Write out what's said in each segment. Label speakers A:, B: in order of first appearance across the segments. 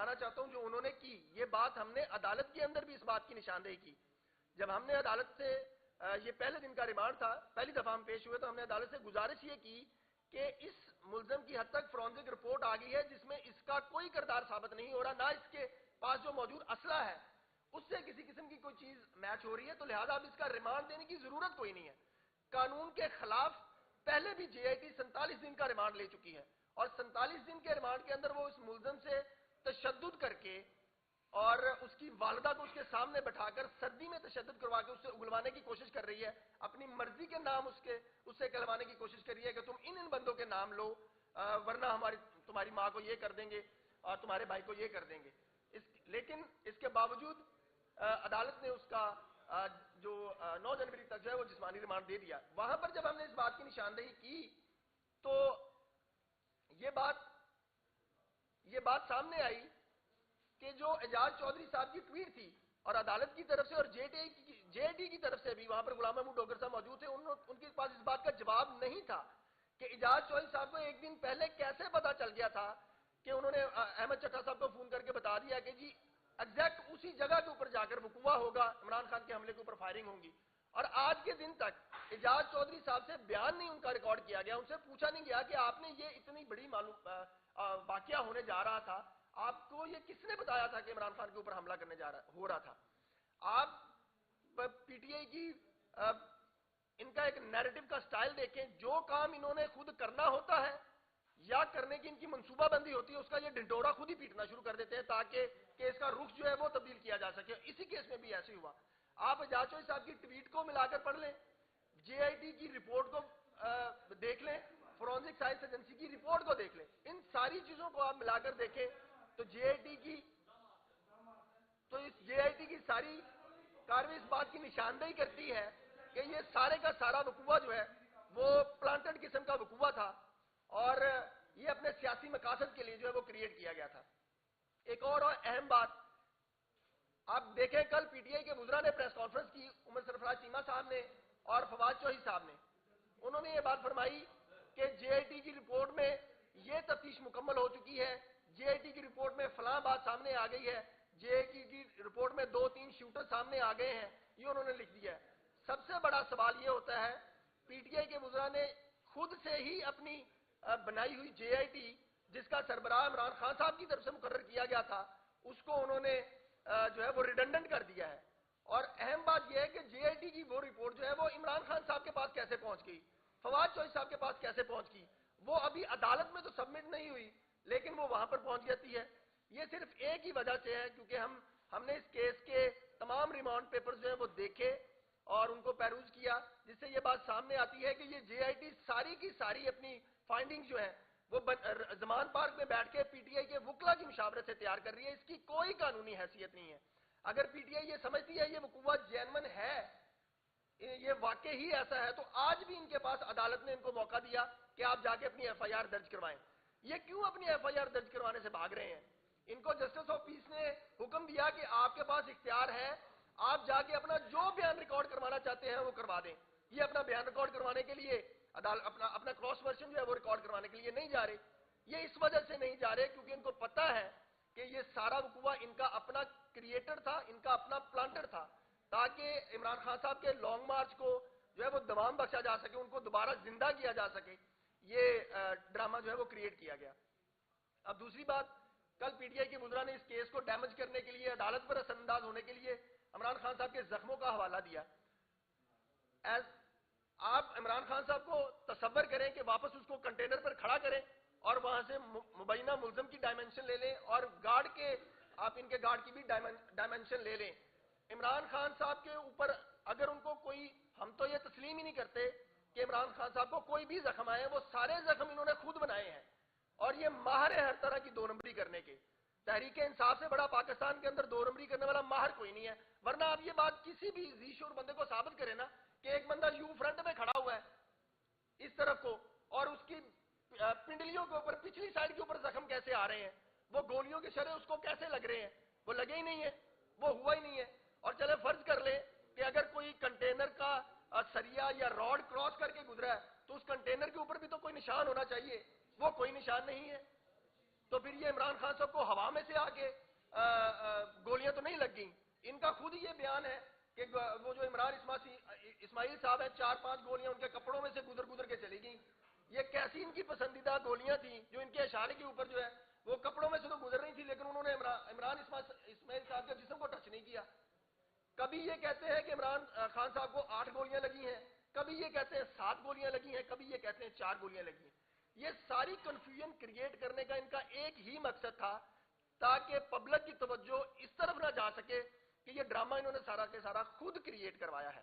A: بتانا چاہتا ہوں جو انہوں نے کی، یہ بات ہم نے عدالت کے اندر بھی اس بات کی نشاندہی کی. جب ہم نے عدالت سے یہ پہلے دن کا ریمانڈ تھا، پہلی دفعہ ہم پیش ہوئے تو ہم نے عدالت سے گزارش یہ کی کہ اس ملزم کی حد تک فرانزک رپورٹ آ گئی ہے جس میں اس کا کوئی کردار ثابت نہیں ہو رہا، نہ اس کے پاس جو موجود اسلحہ ہے اس سے کسی قسم کی کوئی چیز میچ ہو رہی ہے، تو لہذا اب اس کا ریمانڈ دینے کی ضرورت کوئی نہیں ہے. قانون کے خلاف پہلے بھی جے آئی ٹی 47 دن کا ریمانڈ لے چکی ہے، اور 47 دن کے ریمانڈ کے اندر وہ اس ملزم سے تشدد کر کے اور اس کی والدہ کو اس کے سامنے بٹھا کر سردی میں تشدد کروا کے اس سے اگلوانے کی کوشش کر رہی ہے، اپنی مرضی کے نام اس سے کہلوانے کی کوشش کر رہی ہے کہ تم ان بندوں کے نام لو ورنہ تمہاری ماں کو یہ کر دیں گے اور تمہارے بھائی کو یہ کر دیں گے. لیکن اس کے باوجود عدالت نے اس کا جو 9 جنوری تک جو ہے وہ جسمانی ریمانڈ دے دیا. وہاں پر جب ہم نے اس بات کی نشاندہی کی تو یہ بات سامنے آئی کہ جو اعجاز چودھری صاحب کی ٹویٹ تھی اور عدالت کی طرف سے اور جے آئی ٹی کی طرف سے بھی، وہاں پر غلام محمود ڈوگر صاحب موجود تھے، ان کے پاس اس بات کا جواب نہیں تھا کہ اعجاز چودھری صاحب کو ایک دن پہلے کیسے پتا چل گیا تھا کہ انہوں نے احمد چٹھا صاحب کو فون کر کے بتا دیا کہ جی ایگزیکٹ اسی جگہ کے اوپر جا کر وقوع ہوگا، عمران خان کے حملے کے اوپر فائرنگ ہوگی. اور آج کے دن تک اعجاز چودھری صاحب سے بیان نہیں ان کا ریکارڈ کیا گیا، ان سے پوچھا نہیں گیا کہ آپ نے یہ اتنی بڑی واقعہ ہونے جا رہا تھا، آپ کو یہ کس نے بتایا تھا کہ عمران خان کے اوپر حملہ کرنے ہو رہا تھا. آپ پی ٹی آئی کی ان کا ایک نیریٹو کا سٹائل دیکھیں، جو کام انہوں نے خود کرنا ہوتا ہے یا کرنے کی ان کی منصوبہ بندی ہوتی ہے اس کا یہ ڈنڈورا خود ہی پیٹنا شروع کر دیتے ہیں تاکہ کیس کا رخ جو ہے وہ تبدیل کیا جا سکے. اسی کیس میں بھی ایسے ہوا. آپ اعجاز چودھری صاحب کی ٹویٹ کو ملا کر پڑھ لیں، جے آئی ٹی کی رپورٹ کو دیکھ لیں، فورینسک سائنس ایجنسی کی رپورٹ کو دیکھ لیں، ان ساری چیزوں کو آپ ملا کر دیکھیں تو جے آئی ٹی کی ساری کارروائی اس بات کی نشاندہی کرتی ہے کہ یہ سارے کا سارا وقوع جو ہے وہ پلانٹڈ قسم کا وقوع تھا اور یہ اپنے سیاسی مقاصد کے لیے جو ہے وہ کریٹ کیا گیا تھا. ایک اور اہم بات آپ دیکھیں، کل پی ٹی آئی کے وزراء نے پریس کانفرنس کی، عمر سرفراز چیمہ صاحب نے اور فواد چوہی صاحب نے، انہوں نے یہ بات فرمائی کہ جے آئی ٹی کی رپورٹ میں یہ تفتیش مکمل ہو چکی ہے، جے آئی ٹی کی رپورٹ میں فلاں بات سامنے آ گئی ہے، جے آئی ٹی کی رپورٹ میں 2-3 شوٹر سامنے آ گئے ہیں، یہ انہوں نے لکھ دیا ہے. سب سے بڑا سوال یہ ہوتا ہے پی ٹی آئی کے وزراء نے خود سے ہی اپنی بنائی ہوئی جے آئی ٹی جس کا سربراہ عمران خان صاحب کی طرف سے مقرر کیا گیا تھا اس کو انہوں نے جو ہے وہ ریڈنڈنٹ کر دیا ہے. اور اہم بات یہ ہے کہ جے آئی ٹی کی وہ رپورٹ جو ہے وہ عمران خان صاحب کے پاس کیسے پہنچ گئی، فواد چوہی صاحب کے پاس کیسے پہنچ گئی، وہ ابھی عدالت میں تو سبمٹ نہیں ہوئی لیکن وہ وہاں پر پہنچ جاتی ہے. یہ صرف ایک ہی وجہ سے ہے کیونکہ ہم نے اس کیس کے تمام ریمانڈ پیپرز جو ہیں وہ دیکھے اور ان کو پیروز کیا، جس سے یہ بات سامنے آتی ہے کہ یہ جے آئی ٹی ساری کی ساری اپنی فائنڈنگ جو ہے وہ زمان پارک میں بیٹھ کے پی ٹی آئی کے وکلا کی مشاورت سے تیار کر رہی ہے. اس کی کوئی قانونی حیثیت نہیں ہے. اگر پی ٹی آئی یہ سمجھتی ہے یہ وقوع جینون ہے، یہ واقع ہی ایسا ہے، تو آج بھی ان کے پاس عدالت نے ان کو موقع دیا کہ آپ جا کے اپنی ایف آئی آر درج کروائیں. یہ کیوں اپنی ایف آئی آر درج کروانے سے بھاگ رہے ہیں؟ ان کو جسٹس آف پیس نے حکم دیا کہ آپ کے پاس اختیار ہے، آپ جا کے اپنا جو بیان ریکارڈ کروانا چاہتے ہیں وہ کروا دیں. یہ اپنا بیان ریکارڈ کروانے کے لیے اپنا کراس ورژن جو ہے وہ ریکارڈ کروانے کے لیے نہیں جا رہے. یہ اس وجہ سے نہیں جا رہے کیونکہ ان کو پتا ہے کہ یہ سارا وقوع ان کا اپنا کریٹر تھا، ان کا اپنا پلانٹر تھا، تاکہ عمران خان صاحب کے لانگ مارچ کو جو ہے وہ دوام بخشا جا سکے، ان کو دوبارہ زندہ کیا جا سکے. یہ ڈرامہ جو ہے وہ کریٹ کیا گیا. اب دوسری بات، کل پی ٹی آئی کے وزراء نے اس کیس کو ڈیمیج کرنے کے لیے، عدالت پر اثر انداز ہونے کے لیے عمران خان صاحب کے زخموں کا حوالہ دیا. آپ عمران خان صاحب کو تصور کریں کہ واپس اس کو کنٹینر پر کھڑا کریں اور وہاں سے مبینہ ملزم کی ڈائمنشن لے لیں اور گارڈ کے، آپ ان کے گارڈ کی بھی ڈائمنشن لے لیں. عمران خان صاحب کے اوپر اگر ان کو کوئی، ہم تو یہ تسلیم ہی نہیں کرتے کہ عمران خان صاحب کو کوئی بھی زخم آئے، وہ سارے زخم انہوں نے خود بنائے ہیں اور یہ ماہر ہے ہر طرح کی دو نمبری کرنے کے. تحریک انصاف سے بڑا پاکستان کے اندر دو نمبری کرنے والا ماہر کوئی نہیں ہے. ورنہ آپ یہ بات کسی بھی ذی شعور بندے کو ثابت کریں نا کہ ایک بندہ یو فرنٹ میں کھڑا ہوا ہے اس طرف کو اور اس کی پنڈلیوں کے اوپر پچھلی سائڈ کے اوپر زخم کیسے آ رہے ہیں، وہ گولیوں کے شرے اس کو کیسے لگ رہے ہیں، وہ لگے ہی نہیں ہے، وہ ہوا ہی نہیں ہے. اور چلے فرض کر لیں کہ اگر کوئی کنٹینر کا سریا یا راڈ کراس کر کے گزرا ہے تو اس کنٹینر کے اوپر بھی تو کوئی نشان ہونا چاہیے، وہ کوئی نشان نہیں ہے. تو پھر یہ عمران خان صاحب کو ہوا میں سے آ کے گولیاں تو نہیں لگ گئیں. ان کا خود ہی یہ بیان ہے کہ وہ جو عمران اسماعیل صاحب ہیں 4-5 گولیاں ان کے کپڑوں میں سے گزر گزر کے چلی گئیں. یہ کیسی ان کی پسندیدہ گولیاں تھیں جو ان کے اشارے کے اوپر جو ہے وہ کپڑوں میں سے تو گزر رہی تھی, لیکن انہوں نے عمران اسماعیل صاحب کے جسم کو ٹچ نہیں کیا. کبھی یہ کہتے ہیں کہ عمران خان صاحب کو 8 گولیاں لگی ہیں, کبھی یہ کہتے ہیں 7 گولیاں لگی ہیں, کبھی یہ کہتے ہیں 4 گولیاں لگی ہیں. یہ ساری کنفیوژن کریٹ کرنے کا ان کا ایک ہی مقصد تھا تاکہ پبلک کی توجہ اس طرف نہ جا سکے کہ یہ ڈرامہ انہوں نے سارا کے سارا خود کریٹ کروایا ہے.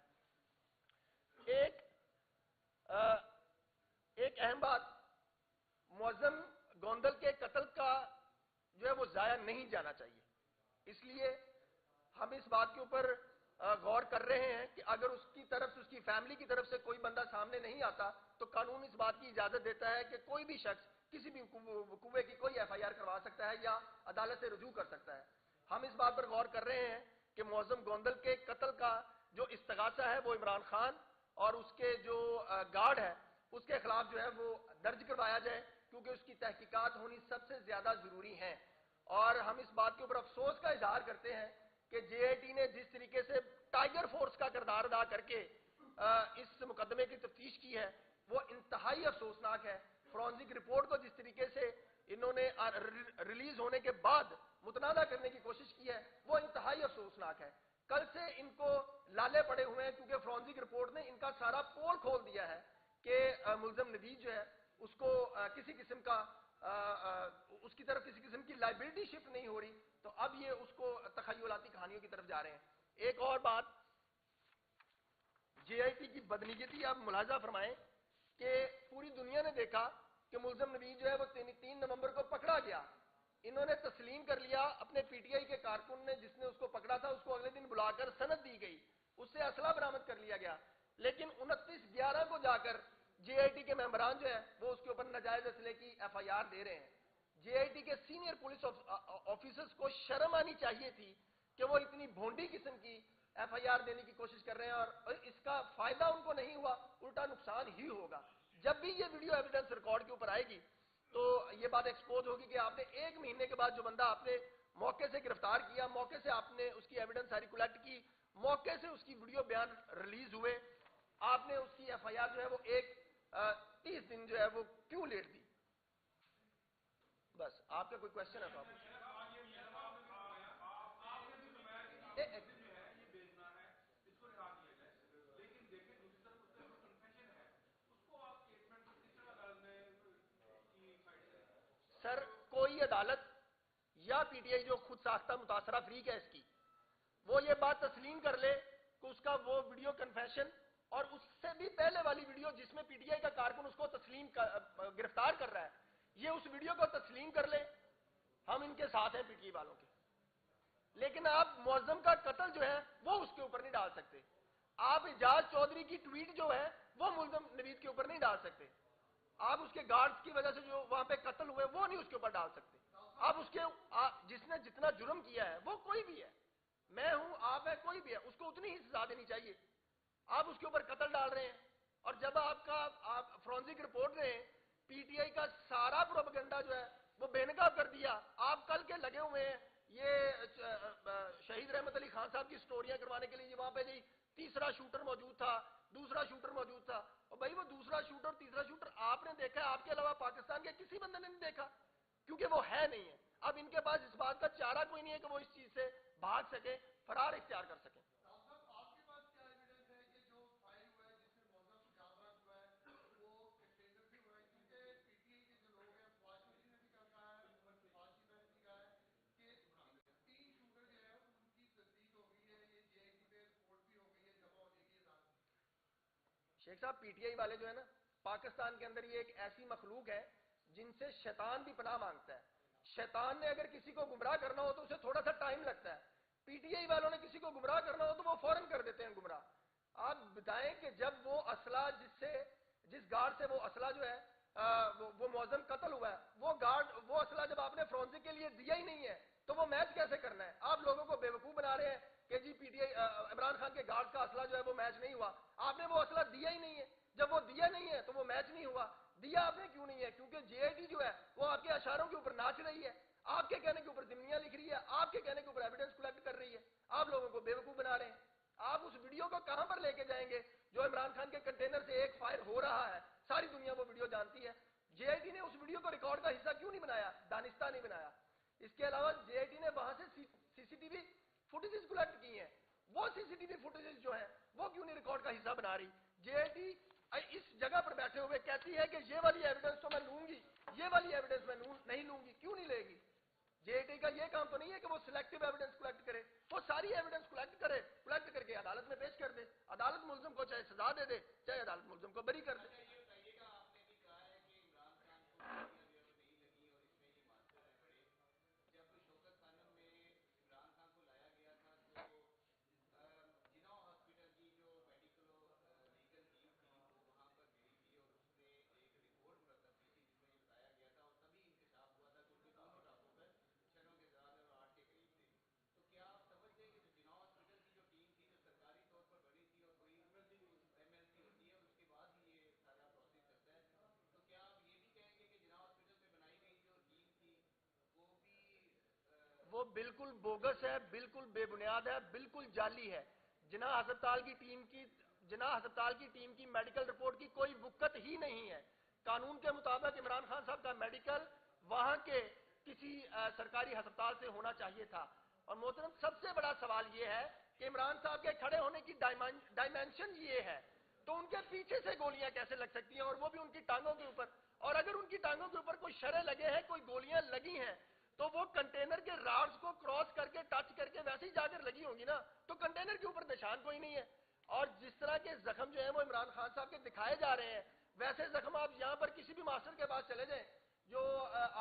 A: ایک اہم بات, معظم گوندل کے قتل کا جو ہے وہ ضائع نہیں جانا چاہیے. اس لیے ہم اس بات کے اوپر غور کر رہے ہیں کہ اگر اس کی طرف سے, اس کی فیملی کی طرف سے کوئی بندہ سامنے نہیں آتا تو قانون اس بات کی اجازت دیتا ہے کہ کوئی بھی شخص کسی بھی وقوعے کی کوئی ایف آئی آر کروا سکتا ہے یا عدالت سے رجوع کر سکتا ہے. ہم اس بات پر غور کر رہے ہیں کہ معظم گوندل کے قتل کا جو استغاثہ ہے وہ عمران خان اور اس کے جو گارڈ ہے اس کے خلاف جو ہے وہ درج کروایا جائے, کیونکہ اس کی تحقیقات ہونی سب سے زیادہ ضروری ہیں. اور ہم اس بات کے اوپر افسوس کا اظہار کرتے ہیں کہ جے آئی ٹی نے جس طریقے سے ٹائیگر فورس کا کردار ادا کر کے اس مقدمے کی تفتیش کی ہے وہ انتہائی افسوسناک ہے. فورینسک رپورٹ کو جس طریقے سے انہوں نے ریلیز ہونے کے بعد متنازع کرنے کی کوشش کی ہے وہ انتہائی افسوسناک ہے. کل سے ان کو لالے پڑے ہوئے ہیں کیونکہ فورینسک رپورٹ نے ان کا سارا پول کھول دیا ہے کہ ملزم نوید جو ہے اس کو کسی قسم کا اس کی طرف کسی قسم کی لائبلٹی شفٹ نہیں ہو رہی, تو اب یہ اس کو تخیلاتی کہانیوں کی طرف جا رہے ہیں. ایک اور بات, جے آئی ٹی کی بدنیتی آپ ملاحظہ فرمائیں کہ پوری دنیا نے دیکھا کہ ملزم نوید جو ہے وہ 3 نومبر کو پکڑا گیا. انہوں نے تسلیم کر لیا, اپنے پی ٹی آئی کے کارکن نے جس نے اس کو پکڑا تھا اس کو اگلے دن بلا کر سند دی گئی, اس سے اسلحہ برآمد کر لیا گیا. لیکن 29/11 کو جا کر جے آئی ٹی کے ممبران جو ہے وہ اس کے اوپر ناجائز اسلحے کی ایف آئی آر دے رہے ہیں. جے آئی ٹی کے سینئر پولیس آفیسرز کو شرم آنی چاہیے تھی کہ وہ اتنی بھونڈی قسم کی ایف آئی آر دینے کی کوشش کر رہے ہیں, اور اس کا فائدہ ان کو نہیں ہوا, الٹا نقصان ہی ہوگا. جب بھی یہ ویڈیو ایویڈنس ریکارڈ کے اوپر آئے گی تو یہ بات ایکسپوز ہوگی کہ آپ نے 1 مہینے کے بعد جو بندہ آپ نے موقع سے گرفتار کیا, موقع سے آپ نے اس کی ایویڈنس ساری کلیکٹ کی, موقع سے اس کی ویڈیو بیان ریلیز ہوئے, آپ نے اس کی ایف آئی آر جو ہے وہ 30 دن جو ہے وہ کیوں لیٹ دی. بس آپ کا کوئی کوشچن ہے تو آپ سر, کوئی عدالت یا پی ٹی آئی جو خود ساختہ متاثرہ فریق ہے اس کی, وہ یہ بات تسلیم کر لے کہ اس کا وہ ویڈیو کنفیشن اور اس سے بھی پہلے والی ویڈیو جس میں پی ٹی آئی کا کارکن اس کو گرفتار کر رہا ہے, یہ اس ویڈیو کو تسلیم کر لے, ہم ان کے ساتھ ہیں پی ٹی آئی والوں کے. لیکن آپ معظم کا قتل جو ہے وہ اس کے اوپر نہیں ڈال سکتے. آپ اعجاز چودھری کی ٹویٹ جو ہے وہ ملزم نوید کے اوپر نہیں ڈال سکتے. آپ اس کے گارڈز کی وجہ سے جو وہاں پہ قتل ہوئے وہ نہیں اس کے اوپر ڈال سکتے. آپ اس کے جس نے جتنا جرم کیا ہے وہ کوئی بھی ہے, میں ہوں, آپ ہے, کوئی بھی ہے, اس کو اتنی ہی سزا دینی چاہیے. آپ اس کے اوپر قتل ڈال رہے ہیں, اور جب آپ کا فورینسک رپورٹ نے پی ٹی آئی کا سارا پروپیگنڈا جو ہے وہ بے نقاب کر دیا. آپ کل کے لگے ہوئے ہیں یہ شہید رحمت علی خان صاحب کی سٹوریاں کروانے کے لیے, وہاں پہ جی تیسرا شوٹر موجود تھا, دوسرا شوٹر موجود تھا, اور بھائی وہ دوسرا شوٹر تیسرا شوٹر آپ نے دیکھا ہے, آپ کے علاوہ پاکستان کے کسی بندے نے نہیں دیکھا, کیونکہ وہ ہے نہیں ہے. اب ان کے پاس اس بات کا چارہ کوئی نہیں ہے کہ وہ اس چیز سے بھاگ سکے, فرار اختیار کر سکیں. شیخ صاحب, پی ٹی آئی والے جو ہے نا, پاکستان کے اندر یہ ایک ایسی مخلوق ہے جن سے شیطان بھی پناہ مانگتا ہے. شیطان نے اگر کسی کو گمراہ کرنا ہو تو اسے تھوڑا سا ٹائم لگتا ہے, پی ٹی آئی والوں نے کسی کو گمراہ کرنا ہو تو وہ فوراً کر دیتے ہیں گمراہ. آپ بتائیں کہ جب وہ اسلحہ جس گارڈ سے وہ اسلحہ جو ہے وہ معظم قتل ہوا ہے, وہ اسلحہ جب آپ نے فورینسک کے لیے دیا ہی نہیں ہے تو وہ میچ کیسے کرنا ہے؟ آپ لوگوں کو بیوقوف بنا رہے ہیں کہ جی P T I Imran Khan کے گارڈ کا اسلحہ جو ہے وہ میچ نہیں ہوا. آپ نے وہ اسلحہ دیا ہی نہیں ہے, جب وہ دیا نہیں ہے تو وہ میچ نہیں ہوا. دیا آپ نے کیوں نہیں ہے؟ کیونکہ JIT جو ہے وہ آپ کے اشاروں کے اوپر ناچ رہی ہے، آپ کے کہنے کے اوپر ضمنیاں لکھ رہی ہے، آپ کے کہنے کے اوپر ایویڈنس کلیکٹ کر رہی ہے، آپ لوگوں کو بیوقوف بنا رہے ہیں۔ آپ اس ویڈیو کو کہاں پر لے کے جائیں گے جو عمران خان کے کنٹینر سے ایک فائر ہو رہا ہے؟ ساری دنیا وہ ویڈیو جانتی ہے۔ JIT نے اس ویڈیو کو ریکارڈ کا حصہ کیوں نہیں بنایا؟ دانستہ نہیں بنایا۔ اس کے علاوہ JIT نے وہاں سے CCTV فوٹیجز کلیکٹ کی ہیں، وہ CCTV فوٹیجز جو ہیں وہ کیوں نہیں ریکارڈ کا حصہ بنا رہی؟ JIT اس جگہ پر بیٹھے ہوئے کہتی ہے کہ یہ والی ایویڈنس تو میں لوں گی، یہ والی ایویڈنس میں نہیں لوں گی۔ کیوں نہیں لے گی؟ JIT کا یہ کام تو نہیں ہے کہ وہ سلیکٹیو ایویڈنس کلیکٹ کرے، وہ ساری ایویڈنس کلیکٹ کرے، کلیکٹ کر کے عدالت میں پیش کر دے، عدالت ملزم کو چاہے سزا دے دے، چاہے عدالت ملزم کو بری کر دے۔ وہ بالکل بوگس ہے، بالکل بے بنیاد ہے، بالکل جعلی ہے۔ جناح ہسپتال کی ٹیم کی میڈیکل رپورٹ کی کوئی وقت ہی نہیں ہے۔ قانون کے مطابق عمران خان صاحب کا میڈیکل وہاں کے کسی سرکاری ہسپتال سے ہونا چاہیے تھا۔ اور محترم، سب سے بڑا سوال یہ ہے کہ عمران صاحب کے کھڑے ہونے کی ڈائمینشن یہ ہے، تو ان کے پیچھے سے گولیاں کیسے لگ سکتی ہیں، اور وہ بھی ان کی ٹانگوں کے اوپر؟ اور اگر ان کی ٹانگوں کے اوپر کوئی شرے لگے ہیں، کوئی گولیاں لگی ہیں، تو وہ کنٹینر کے راڈز کو کراس کر کے ٹچ کر کے ویسے ہی جا کر لگی ہوں گی نا، تو کنٹینر کے اوپر نشان کوئی نہیں ہے۔ اور جس طرح کے زخم جو ہیں وہ عمران خان صاحب کے دکھائے جا رہے ہیں، ویسے زخم آپ یہاں پر کسی بھی ماسٹر کے پاس چلے جائیں جو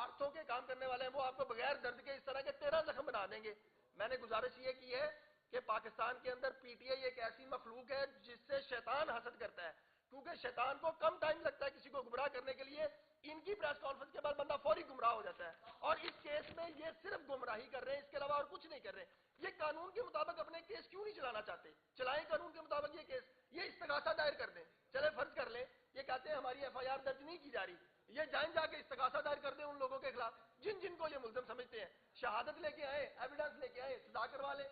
A: آرتھو کے کام کرنے والے ہیں، وہ آپ کو بغیر درد کے اس طرح کے 13 زخم بنا دیں گے۔ میں نے گزارش یہ کی ہے کہ پاکستان کے اندر PTI ایک ایسی مخلوق ہے جس سے شیطان حسد کرتا ہے، کیونکہ شیطان کو کم ٹائم لگتا ہے کسی کو گمراہ کرنے کے لیے۔ ان کی پریس کانفرنس کے بعد بندہ فوری گمراہ ہو جاتا ہے، اور اس کیس میں یہ صرف گمراہی کر رہے ہیں، اس کے علاوہ اور کچھ نہیں کر رہے۔ یہ قانون کے مطابق اپنے کیس کیوں نہیں چلانا چاہتے؟ چلائیں قانون کے مطابق یہ کیس، یہ استغاثہ دائر کر دیں، چلے فرض کر لیں یہ کہتے ہیں ہماری FIR درج نہیں کی جا رہی، یہ جائیں جا کے استغاثہ دائر کر دیں ان لوگوں کے خلاف جن کو یہ ملزم سمجھتے ہیں، شہادت لے کے آئے، ایویڈنس لے کے آئے، سزا کروا لیں۔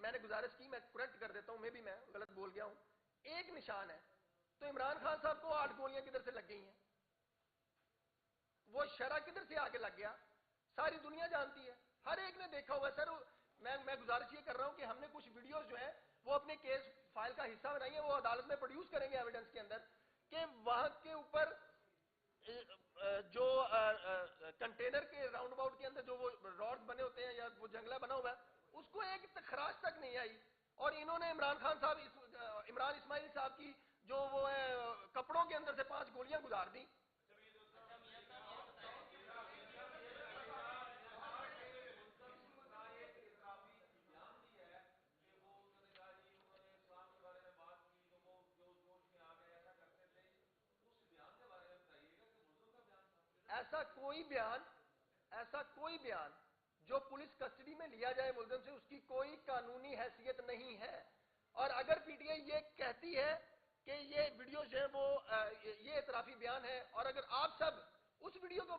A: میں نے گزارش کی، میں کریکٹ کر دیتا ہوں، میں غلط بول گیا ہوں۔ ایک نشان ہے تو عمران خان صاحب کو 8 گولیاں کدھر سے لگ گئی ہیں؟ وہ شرح کدھر سے آگے لگ گیا؟ ساری دنیا جانتی ہے، ہر ایک نے دیکھا ہوا ہے۔ سر میں گزارش یہ کر رہا ہوں کہ ہم نے کچھ ویڈیوز جو ہیں وہ اپنے کیس فائل کا حصہ بنائی ہیں، وہ عدالت میں پروڈیوس کریں گے ایویڈنس کے اندر، کہ وہاں کے اوپر جو کنٹینر کے راؤنڈ اباؤٹ کے اندر جو وہ راڈز بنے ہوتے ہیں یا وہ جنگلہ بنا ہوا ہے، اس کو ایک خراش تک نہیں آئی، اور انہوں نے عمران خان صاحب عمران اسماعیل صاحب کی جو وہ ہے کپڑوں کے اندر سے 5 گولیاں گزار دی۔ ایسا کوئی بیان جو پولیس کسٹڈی میں لیا جائے ملزم سے، اس کی کوئی قانونی حیثیت نہیں ہے۔ اور اگر PTI یہ کہتی ہے کہ یہ ویڈیو جو ہے وہ یہ اعترافی بیان ہے، اور اگر آپ سب اس ویڈیو کو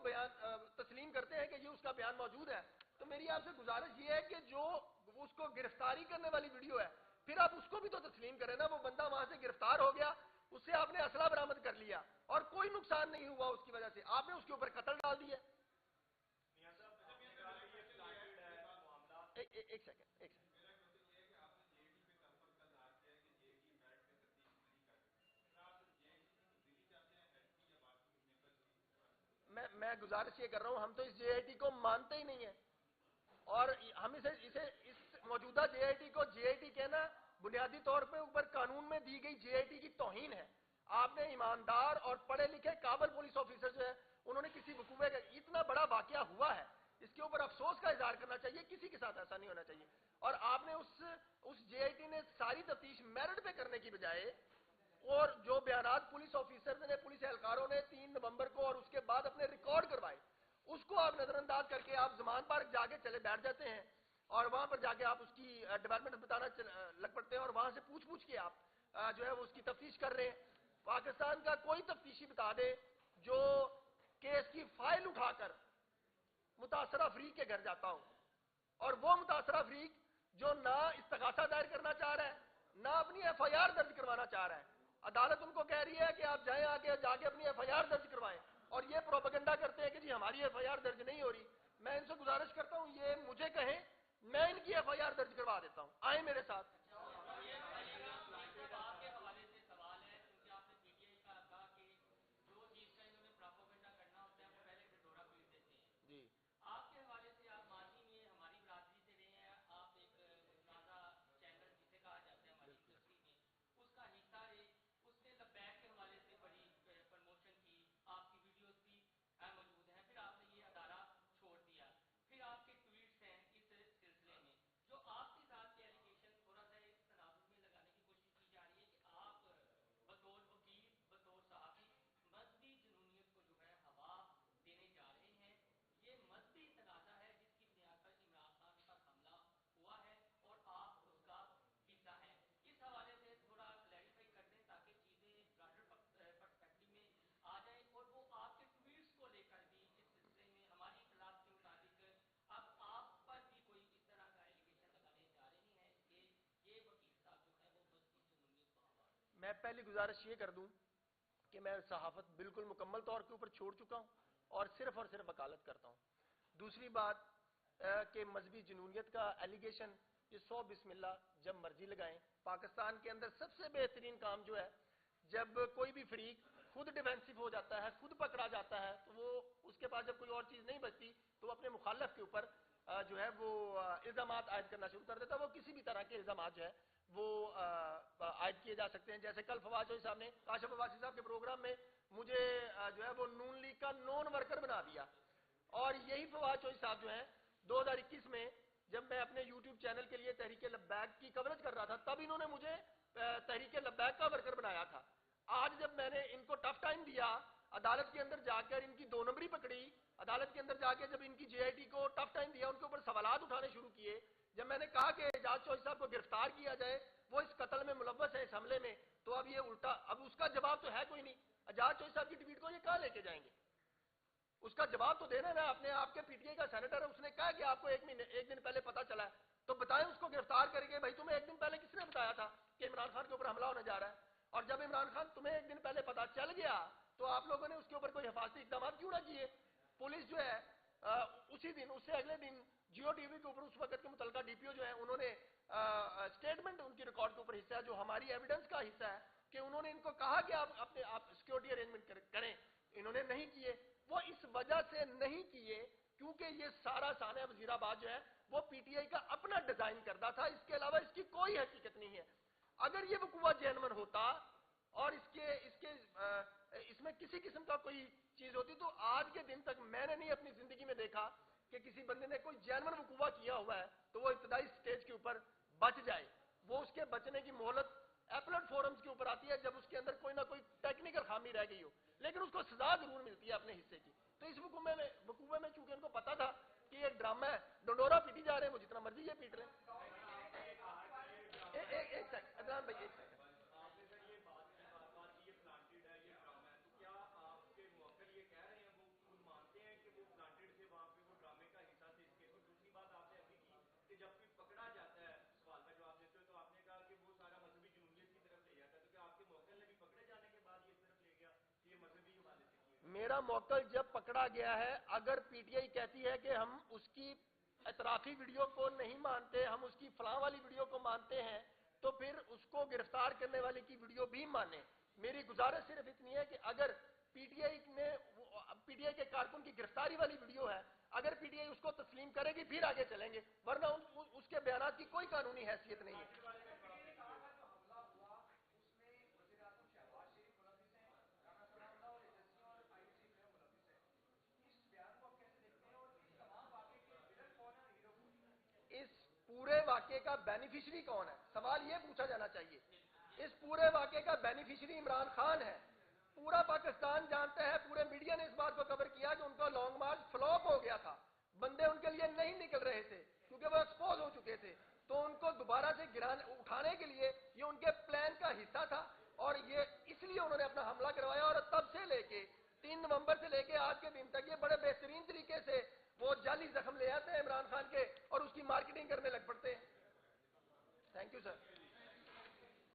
A: تسلیم کرتے ہیں کہ یہ اس کا بیان موجود ہے، تو میری آپ سے گزارش یہ ہے کہ جو اس کو گرفتاری کرنے والی ویڈیو ہے، پھر آپ اس کو بھی تو تسلیم کریں نا۔ وہ بندہ وہاں سے گرفتار ہو گیا، اس سے آپ نے اسلحہ برآمد کر لیا اور کوئی نقصان نہیں ہوا اس کی وجہ سے، آپ نے اس کے اوپر قتل ڈال دیا۔ ایک سیکنڈ میں گزارش یہ کر رہا ہوں، ہم تو اس JIT کو مانتے ہی نہیں ہیں، اور ہم اس موجودہ JIT کو JIT کہنا بنیادی طور پہ اوپر قانون میں دی گئی JIT کی توہین ہے۔ آپ نے ایماندار اور پڑھے لکھے قابل پولیس آفیسر جو ہے، انہوں نے کسی وقوعے کا اتنا بڑا واقعہ ہوا ہے، اس کے اوپر افسوس کا اظہار کرنا چاہیے، کسی کے ساتھ ایسا نہیں ہونا چاہیے۔ اور آپ نے اس JIT نے ساری تفتیش میرٹ پہ کرنے کی بجائے اور جو بیانات پولیس آفیسر نے، پولیس اہلکاروں نے 3 نومبر کو اور اس کے بعد اپنے ریکارڈ کروائے، اس کو آپ نظر انداز کر کے آپ زمان پارک جا کے چلے بیٹھ جاتے ہیں اور وہاں پر جا کے آپ اس کی ڈیولپمنٹ بتانا لگ پڑتے ہیں اور وہاں سے پوچھ کے آپ جو ہے وہ اس کی تفتیش کر رہے ہیں۔ پاکستان کا کوئی تفتیشی بتا دے جو کیس کی فائل اٹھا کر متاثرہ فریق کے گھر جاتا ہوں، اور وہ متاثرہ فریق جو نہ استغاثہ دائر کرنا چاہ رہا ہے، نہ اپنی ایف آئی آر درج کروانا چاہ رہا ہے، عدالت ان کو کہہ رہی ہے کہ آپ جائیں آگے جا کے اپنی ایف آئی آر درج کروائیں، اور یہ پروپیگنڈا کرتے ہیں کہ جی ہماری ایف آئی آر درج نہیں ہو رہی۔ میں ان سے گزارش کرتا ہوں یہ مجھے کہیں، میں ان کی ایف آئی آر درج کروا دیتا ہوں، آئیں میرے ساتھ۔ جی
B: آپ کے حوالے سے آپ ماضی میں ہماری برادری سے رہے ہیں، آپ ایک متنازع چینل جسے کہا جاتا ہے ہماری انڈسٹری میں اس کا حصہ رہے، اس نے لبیک کے حوالے سے بڑی پروموشن کی، آپ کی ویڈیوز بھی موجود ہیں، پھر آپ نے یہ ادارہ چھوڑ دیا، پھر آپ کے ٹویٹس ہیں اس سلسلے میں جو آپ کے ساتھ کے ایلیگیشن تھوڑا سا اس تناظر میں لگانے کی کوشش کی جا رہی ہے کہ آپ بطور وکیل، بطور صحافی مذہبی جنونیت کو جو ہے ہوا دینے جا رہے ہیں۔ یہ مذہبی تنازع ہے جس کی بنیاد پر عمران خان پر حملہ ہوا ہے اور آپ اس کا حصہ ہیں۔ اس حوالے سے تھوڑا کلیریفائی کر دیں تاکہ چیزیں براڈر پرسپیکٹو میں آ جائیں، اور وہ آپ کے ٹویٹس کو لے کر بھی اس سلسلے میں ہماری اطلاعات کے مطابق اب آپ پر بھی کوئی اس طرح کا ایلیگیشن لگانے جا رہے ہیں کہ یہ وکیل صاحب جو ہے وہ مذہبی جنونیت کو ہوا۔
A: میں پہلی گزارش یہ کر دوں کہ میں صحافت بالکل مکمل طور کے اوپر چھوڑ چکا ہوں اور صرف وکالت کرتا ہوں۔ دوسری بات کہ مذہبی جنونیت کا ایلیگیشن یہ 100 بسم اللہ جب مرضی لگائیں۔ پاکستان کے اندر سب سے بہترین کام جو ہے جب کوئی بھی فریق خود ڈیفینسو ہو جاتا ہے، خود پکڑا جاتا ہے، تو وہ اس کے پاس جب کوئی اور چیز نہیں بچتی تو وہ اپنے مخالف کے اوپر جو ہے وہ الزامات عائد کرنا شروع کر دیتا ہے۔ وہ کسی بھی طرح کے الزامات جو ہے وہ عائد کیے جا سکتے ہیں، جیسے کل فواد چوہدری صاحب نے کاشف عباسی صاحب کے پروگرام میں مجھے جو ہے وہ نون لیگ کا نون ورکر بنا دیا، اور یہی فواد چوہدری صاحب جو ہیں 2021 میں جب میں اپنے یوٹیوب چینل کے لیے تحریک لبیک کی کوریج کر رہا تھا تب انہوں نے مجھے تحریک لبیک کا ورکر بنایا تھا۔ آج جب میں نے ان کو ٹف ٹائم دیا، عدالت کے اندر جا کر ان کی 2 نمبری پکڑی، عدالت کے اندر جا کے جب ان کی جے آئی ٹی کو ٹف ٹائم دیا، ان کے اوپر سوالات اٹھانے شروع کیے، جب میں نے کہا کہ اعجاز چوہدری صاحب کو گرفتار کیا جائے، وہ اس قتل میں ملوث ہے، اس حملے میں، تو اب یہ الٹا، اب اس کا جواب تو ہے کوئی نہیں۔ اعجاز چوہدری صاحب کی ٹویٹ کو یہ کہاں لے کے جائیں گے؟ اس کا جواب تو دینا نا، اپنے آپ کے پی ٹی آئی کا سینیٹر ہے، اس نے کہا کہ آپ کو ایک دن پہلے پتا چلا ہے، تو بتائیں اس کو گرفتار کریں گے، بھائی تمہیں ایک دن پہلے کس نے بتایا تھا کہ عمران خان کے اوپر حملہ ہونے جا رہا ہے؟ اور جب عمران خان تمہیں ایک دن پہلے پتا چل گیا تو آپ لوگوں نے اس کے اوپر کوئی حفاظتی اقدامات کیوں نہ کیے؟ پولیس جو ہے اسی دن، اس سے اگلے دن جیو ٹی وی کے اوپر اس وقت کے متعلقہ ڈی پی او جو ہے انہوں نے اسٹیٹمنٹ ان کی ریکارڈ کے اوپر حصہ ہے جو ہماری ایویڈنس کا حصہ ہے کہ انہوں نے ان کو کہا کہ آپ سیکورٹی ارینجمنٹ کریں، انہوں نے نہیں کیے۔ وہ اس وجہ سے نہیں کیے کیونکہ یہ سارا سانحہ وزیر آباد جو ہے وہ پی ٹی آئی کا اپنا ڈیزائن کردہ تھا، اس کے علاوہ اس کی کوئی حقیقت نہیں ہے۔ اگر یہ وقوع جینون ہوتا اور اس میں کسی قسم کا کوئی چیز ہوتی تو آج کے دن تک میں نے نہیں اپنی زندگی میں دیکھا کہ کسی بندے نے کوئی جینون وقوع کیا ہوا ہے تو وہ ابتدائی سٹیج کے اوپر بچ جائے۔ وہ اس کے بچنے کی مہلت ایپلٹ فورمز کے اوپر آتی ہے جب اس کے اندر کوئی نہ کوئی ٹیکنیکل خامی رہ گئی ہو، لیکن اس کو سزا ضرور ملتی ہے اپنے حصے کی۔ تو اس وقوع میں چونکہ ان کو پتا تھا کہ یہ ڈرامہ ہے، ڈنڈورا پیٹی جا رہے ہیں، وہ جتنا مرضی یہ پیٹ لیں۔ ایک سیکنڈ عدنان بھائی، ایک سیکنڈ۔
B: جب کوئی پکڑا جاتا ہے سوال کا جواب دیتے ہوئے تو آپ نے کہا کہ وہ سارا مذہبی جنونیت کی طرف لے جاتا ہے، تو کیا آپ کے موکل نے بھی پکڑے جانے کے بعد یہ طرف لے گیا کہ یہ مذہبی حوالے سے کیا؟
A: میرا موکل جب پکڑا گیا ہے، اگر پی ٹی آئی کہتی ہے کہ ہم اس کی اعترافی ویڈیو کو نہیں مانتے، ہم اس کی فلاں والی ویڈیو کو مانتے ہیں، تو پھر اس کو گرفتار کرنے والے کی ویڈیو بھی مانیں۔ میری گزارش صرف اتنی ہے کہ اگر پی ٹی آئی کے کارکن کی گرفتاری والی ویڈیو ہے، اگر پی ٹی آئی اس کو تسلیم کرے گی پھر آگے چلیں گے، ورنہ اس کے بیانات کی کوئی قانونی حیثیت نہیں ہے۔ اس پورے واقعے کا بینیفیشری کون ہے، سوال یہ پوچھا جانا چاہیے۔ اس پورے واقعے کا بینیفیشری عمران خان ہے. پورا پاکستان جانتا ہے, پورے میڈیا نے اس بات کو کور کیا کہ ان کا لانگ مارچ فلاپ ہو گیا تھا, بندے ان کے لیے نہیں نکل رہے تھے کیونکہ وہ ایکسپوز ہو چکے تھے. تو ان کو دوبارہ سے اٹھانے کے لیے یہ ان کے پلان کا حصہ تھا, اور یہ اس لیے انہوں نے اپنا حملہ کروایا. اور تب سے لے کے 3 نومبر سے لے کے آج کے دن تک یہ بڑے بہترین طریقے سے وہ جعلی زخم لے آتے ہیں عمران خان کے اور اس کی مارکیٹنگ کرنے لگ پڑتے ہیں. Thank you sir.